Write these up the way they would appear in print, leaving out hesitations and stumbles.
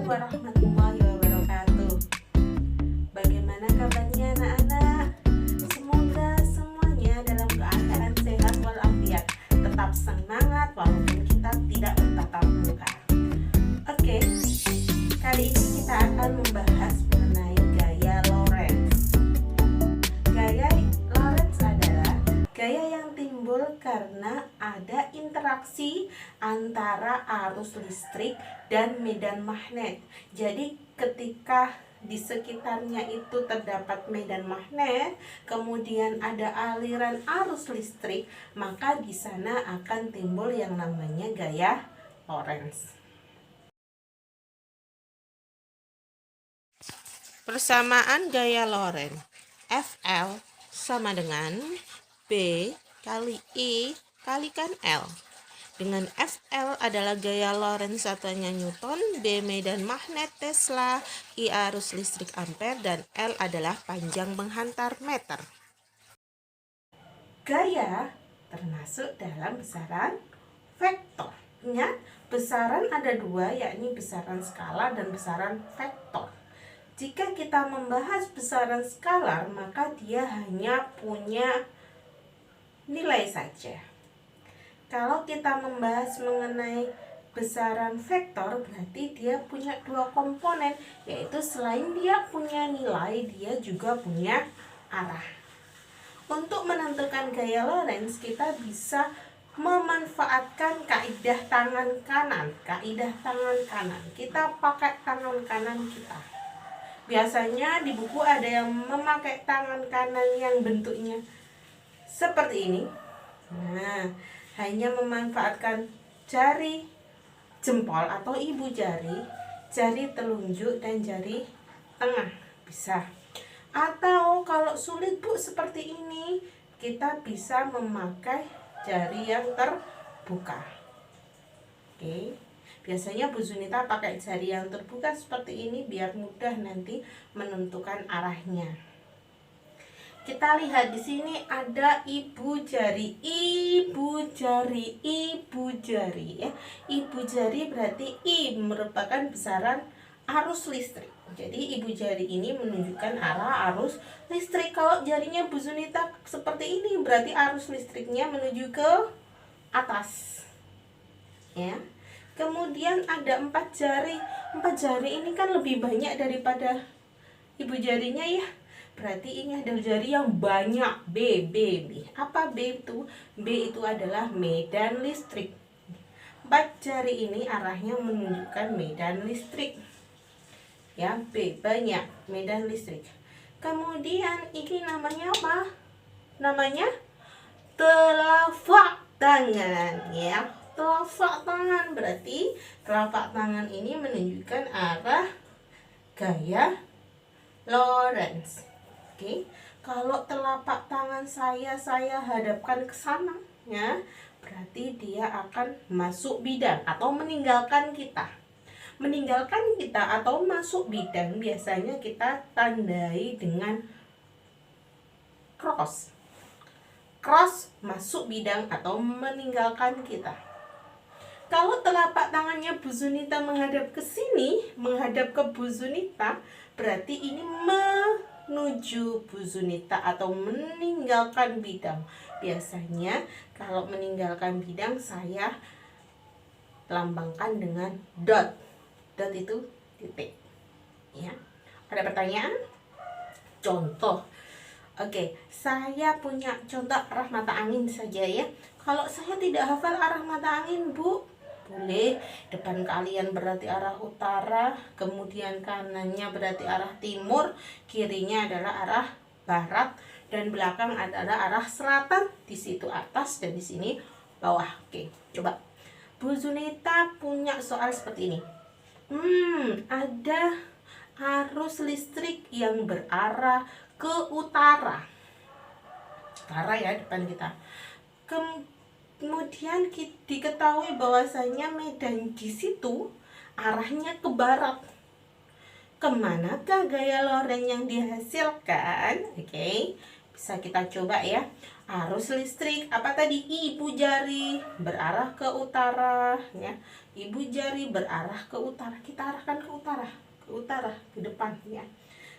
warahmatullahi wabarakatuh. Bagaimana kabarnya anak-anak? Semoga semuanya dalam keadaan sehat walafiat. Tetap semangat walaupun kita tidak bertatap muka. Oke, kali ini kita akan membahas mengenai gaya Lorentz. Gaya Lorentz adalah gaya yang timbul karena ada interaksi antara arus listrik dan medan magnet. Jadi ketika di sekitarnya itu terdapat medan magnet, kemudian ada aliran arus listrik, maka di sana akan timbul yang namanya gaya Lorentz. Persamaan gaya Lorentz, FL sama dengan B kali I kalikan L. Dengan FL adalah gaya Lorentz satuannya Newton, B medan magnet Tesla, I arus listrik ampere, dan L adalah panjang menghantar meter. Gaya termasuk dalam besaran vektor. Ingat, besaran ada dua, yakni besaran skalar dan besaran vektor. Jika kita membahas besaran skalar, maka dia hanya punya nilai saja. Kalau kita membahas mengenai besaran vektor, berarti dia punya dua komponen, yaitu selain dia punya nilai, dia juga punya arah. Untuk menentukan gaya Lorentz, kita bisa memanfaatkan kaidah tangan kanan. Kaidah tangan kanan, kita pakai tangan kanan kita. Biasanya di buku ada yang memakai tangan kanan yang bentuknya seperti ini. Nah, hanya memanfaatkan jari jempol atau ibu jari, jari telunjuk dan jari tengah bisa. Atau kalau sulit Bu seperti ini, kita bisa memakai jari yang terbuka. Oke. Biasanya Bu Zunita pakai jari yang terbuka seperti ini biar mudah nanti menentukan arahnya. Kita lihat di sini ada ibu jari ya. Ibu jari berarti I merupakan besaran arus listrik. Jadi ibu jari ini menunjukkan arah arus listrik. Kalau jarinya Bu Zunita seperti ini berarti arus listriknya menuju ke atas. Ya. Kemudian ada 4 jari. 4 jari ini kan lebih banyak daripada ibu jarinya ya. Berarti ini adalah jari yang banyak. B. Apa B itu? B itu adalah medan listrik. 4 jari ini arahnya menunjukkan medan listrik. Ya, B banyak medan listrik. Kemudian ini namanya apa? Namanya telapak tangan ya. Telapak tangan berarti telapak tangan ini menunjukkan arah gaya Lorentz. Oke, kalau telapak tangan saya hadapkan ke sana, ya, berarti dia akan masuk bidang atau meninggalkan kita. Meninggalkan kita atau masuk bidang biasanya kita tandai dengan cross. Cross masuk bidang atau meninggalkan kita. Kalau telapak tangannya Bu Zunita menghadap ke sini, menghadap ke Bu Zunita, berarti ini menuju Bu Zunita atau meninggalkan bidang. Biasanya kalau meninggalkan bidang saya lambangkan dengan dot. Dot itu titik. Ya. Ada pertanyaan? Contoh. Oke, saya punya contoh arah mata angin saja ya. Kalau saya tidak hafal arah mata angin, Bu, boleh depan kalian berarti arah utara, kemudian kanannya berarti arah timur, kirinya adalah arah barat, dan belakang adalah arah selatan. Di situ atas dan di sini bawah. Oke, coba Bu Zunita punya soal seperti ini. Ada arus listrik yang berarah ke utara. Utara ya depan kita. Kemudian diketahui bahwasanya medan di situ arahnya ke barat. Kemanakah gaya Lorentz yang dihasilkan? Oke, Bisa kita coba ya. Arus listrik apa tadi? Ibu jari berarah ke utara ya. Ibu jari berarah ke utara. Kita arahkan ke utara, ke depan ya.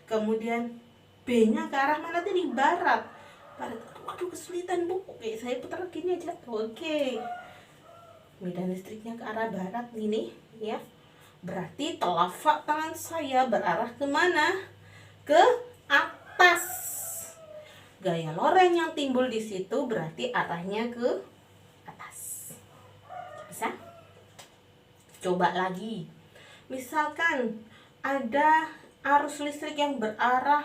Kemudian B-nya ke arah mana tadi? Barat. Barat. Aduh, kesulitan Bu. Oke, saya putar gini aja. Oke. Medan listriknya ke arah barat ini ya. Berarti telapak tangan saya berarah ke mana? Ke atas. Gaya loreng yang timbul di situ berarti arahnya ke atas. Bisa? Coba lagi. Misalkan ada arus listrik yang berarah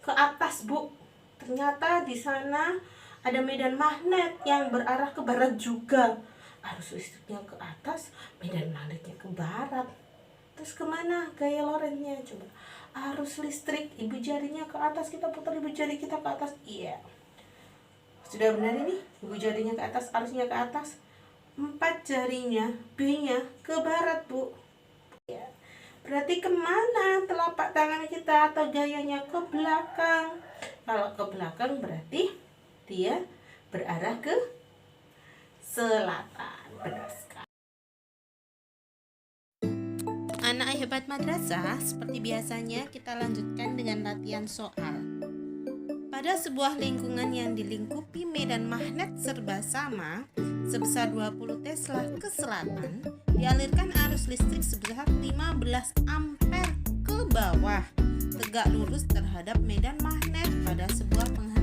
ke atas, Bu. Ternyata di sana ada medan magnet yang berarah ke barat juga. Arus listriknya ke atas, medan magnetnya ke barat. Terus kemana gaya lorentnya? Coba. Arus listrik, ibu jarinya ke atas, kita putar ibu jari kita ke atas. Iya. Sudah benar ini? Ibu jarinya ke atas, arusnya ke atas. 4 jarinya, B-nya ke barat, Bu. Ya. Berarti kemana telapak tangan kita atau gayanya? Ke belakang. Kalau ke belakang berarti dia berarah ke selatan. Benar sekali. Anak hebat madrasah, seperti biasanya kita lanjutkan dengan latihan soal. Pada sebuah lingkungan yang dilingkupi medan magnet serba sama sebesar 20 Tesla ke selatan, dialirkan arus listrik sebesar 15 ampere ke bawah, tegak lurus terhadap medan magnet pada sebuah penghentian